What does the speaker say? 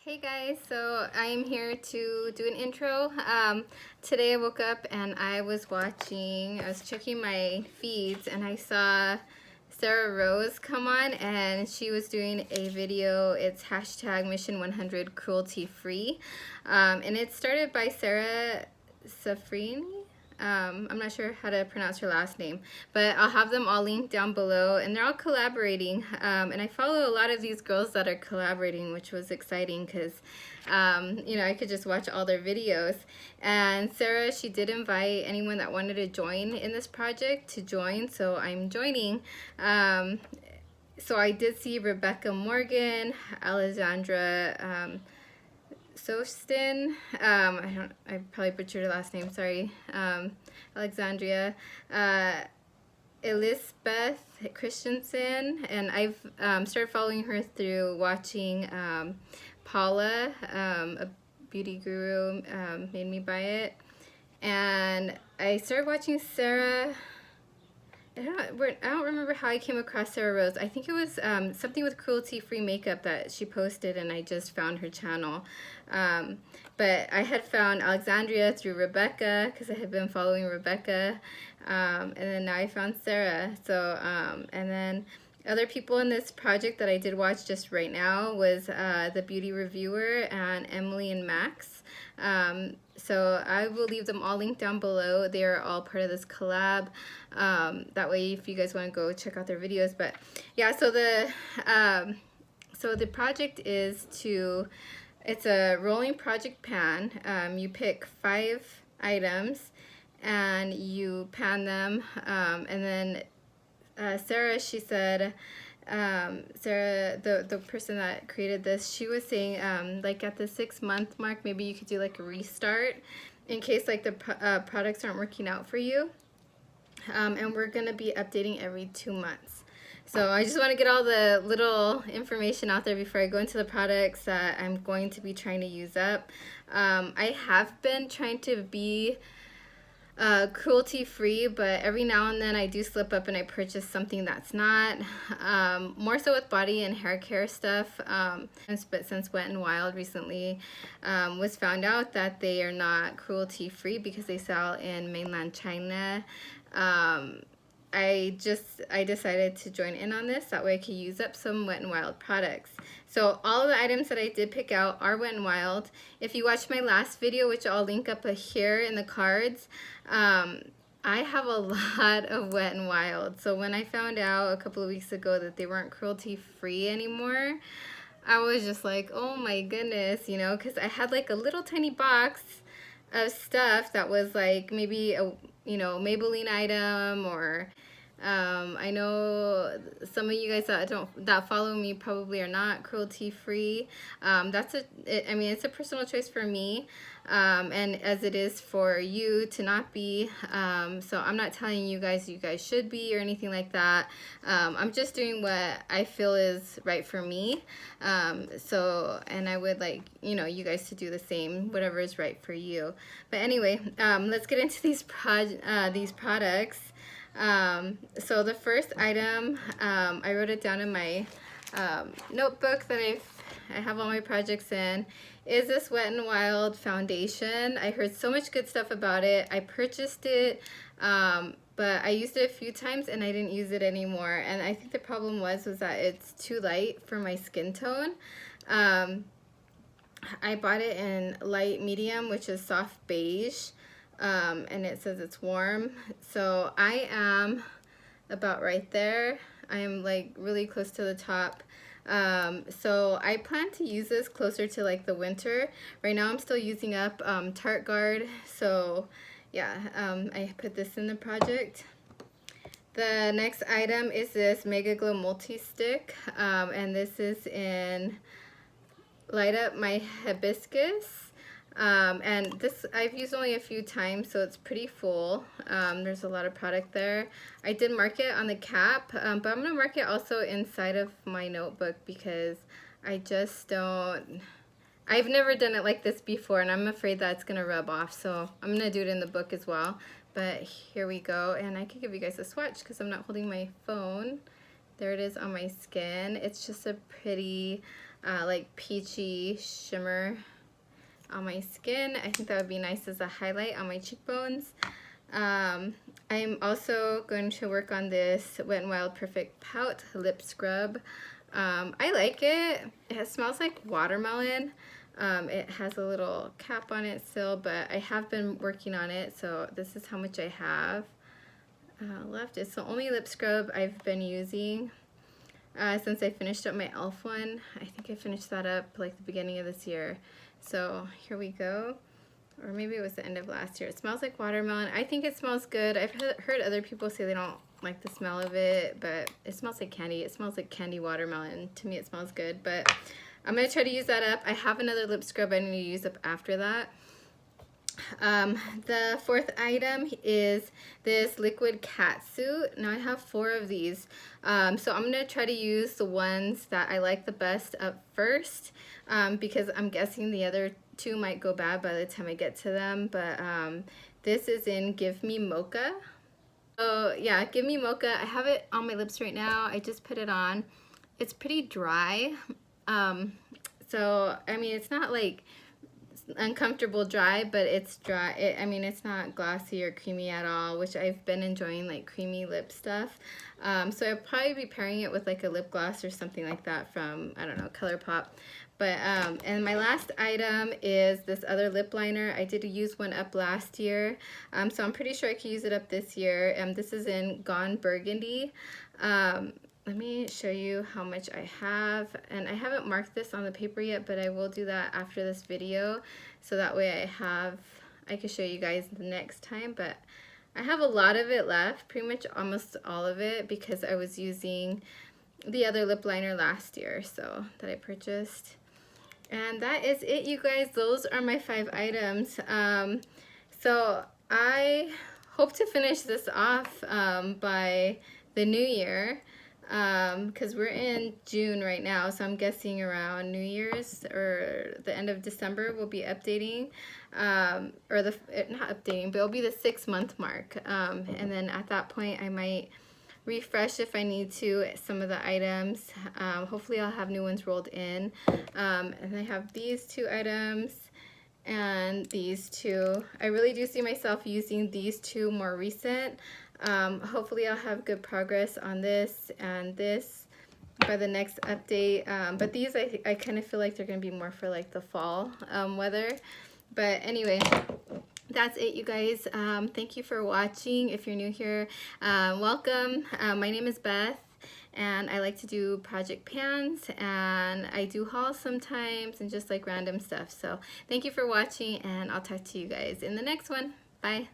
Hey guys, so I'm here to do an intro. Today I woke up and I was checking my feeds and I saw Sarah Rose come on and she was doing a video. It's hashtag Mission 100 cruelty free. And it's started by Sarah Sapphirine. I'm not sure how to pronounce her last name, but I'll have them all linked down below, and they're all collaborating. And I follow a lot of these girls that are collaborating, which was exciting because, you know, I could just watch all their videos. And Sarah, she did invite anyone that wanted to join in this project to join, so I'm joining. So I did see Rebecca Morgan, Alexandra, Sostin, I probably butchered her last name, sorry, Alexandria, Elizabeth Christensen, and I've started following her through watching Paula, a beauty guru, made me buy it, and I started watching Sarah. I don't remember how I came across Sarah Rose. I think it was something with cruelty-free makeup that she posted, and I just found her channel. But I had found Alexandria through Rebecca because I had been following Rebecca, and then now I found Sarah. So and then other people in this project that I did watch just right now was the beauty reviewer and Emily and Max. So I will leave them all linked down below. They are all part of this collab. That way, if you guys want to go check out their videos. But yeah, so the project is it's a rolling project pan. You pick 5 items and you pan them, and then Sarah, she said, Sarah, the person that created this, she was saying like at the 6-month mark, maybe you could do like a restart in case like the products aren't working out for you. And we're going to be updating every 2 months. So I just want to get all the little information out there before I go into the products that I'm going to be trying to use up. I have been trying to be cruelty free, but every now and then I do slip up and I purchase something that's not. More so with body and hair care stuff, but since Wet n Wild recently was found out that they are not cruelty free because they sell in mainland China. I decided to join in on this, that way I could use up some Wet n Wild products. So all of the items that I did pick out are Wet n Wild. If you watched my last video, which I'll link up here in the cards, I have a lot of Wet n Wild. So when I found out a couple of weeks ago that they weren't cruelty free anymore, I was just like, oh my goodness, you know, because I had like a little tiny box of stuff that was like maybe a, you know, Maybelline item, or I know some of you guys that follow me probably are not cruelty free. I mean, it's a personal choice for me, and as it is for you to not be. So I'm not telling you guys should be or anything like that. I'm just doing what I feel is right for me. And I would like, you know, you guys to do the same, whatever is right for you. But anyway, let's get into these products. So the first item, I wrote it down in my notebook that I have all my projects in, is this Wet n Wild foundation. I heard so much good stuff about it. I purchased it, but I used it a few times and I didn't use it anymore. And I think the problem was that it's too light for my skin tone. I bought it in light medium, which is soft beige. And it says it's warm, so I am about right there. I am like really close to the top. So I plan to use this closer to like the winter. Right now I'm still using up Tarte Guard, so yeah, I put this in the project. The next item is this Mega Glow Multi-Stick, and this is in Light Up My Hibiscus. And this I've used only a few times, so it's pretty full. There's a lot of product there. I did mark it on the cap, but I'm going to mark it also inside of my notebook because I've never done it like this before, and I'm afraid that it's going to rub off, so I'm going to do it in the book as well. But here we go, and I could give you guys a swatch because I'm not holding my phone. There it is on my skin. It's just a pretty like peachy shimmer on my skin. I think that would be nice as a highlight on my cheekbones. I'm also going to work on this Wet n Wild Perfect Pout lip scrub. I like it. It smells like watermelon. It has a little cap on it still, but I have been working on it, so this is how much I have left. It's the only lip scrub I've been using since I finished up my e.l.f. one. I think I finished that up like the beginning of this year. So here we go. Or maybe it was the end of last year. It smells like watermelon. I think it smells good. I've heard other people say they don't like the smell of it, but it smells like candy. It smells like candy watermelon. To me, it smells good, but I'm going to try to use that up. I have another lip scrub I need to use up after that. The fourth item is this liquid Catsuit. Now I have 4 of these, so I'm going to try to use the ones that I like the best up first, because I'm guessing the other 2 might go bad by the time I get to them. But this is in Give Me Mocha. Oh yeah, Give Me Mocha. I have it on my lips right now. I just put it on. It's pretty dry, so I mean it's not like uncomfortable dry, but it's dry. I mean it's not glossy or creamy at all, which I've been enjoying, like creamy lip stuff. So I'll probably be pairing it with like a lip gloss or something like that from, I don't know, ColourPop. But and my last item is this other lip liner. I did use one up last year, so I'm pretty sure I can use it up this year. This is in Gone Burgundy. Let me show you how much I have, and I haven't marked this on the paper yet, but I will do that after this video, so that way I can show you guys the next time. But I have a lot of it left, pretty much almost all of it, because I was using the other lip liner last year, so that I purchased. And that is it, you guys. Those are my 5 items. So I hope to finish this off by the new year, because we're in June right now, so I'm guessing around New Year's or the end of December we'll be updating, or not updating, but it'll be the 6-month mark, and then at that point I might refresh if I need to some of the items. Hopefully I'll have new ones rolled in, and I have these 2 items and these 2. I really do see myself using these 2 more recent. Hopefully I'll have good progress on this and this by the next update, but these I kind of feel like they're gonna be more for like the fall weather. But anyway, that's it, you guys. Thank you for watching. If you're new here, welcome. My name is Beth, and I like to do project pans, and I do hauls sometimes and just like random stuff. So thank you for watching, and I'll talk to you guys in the next one. Bye.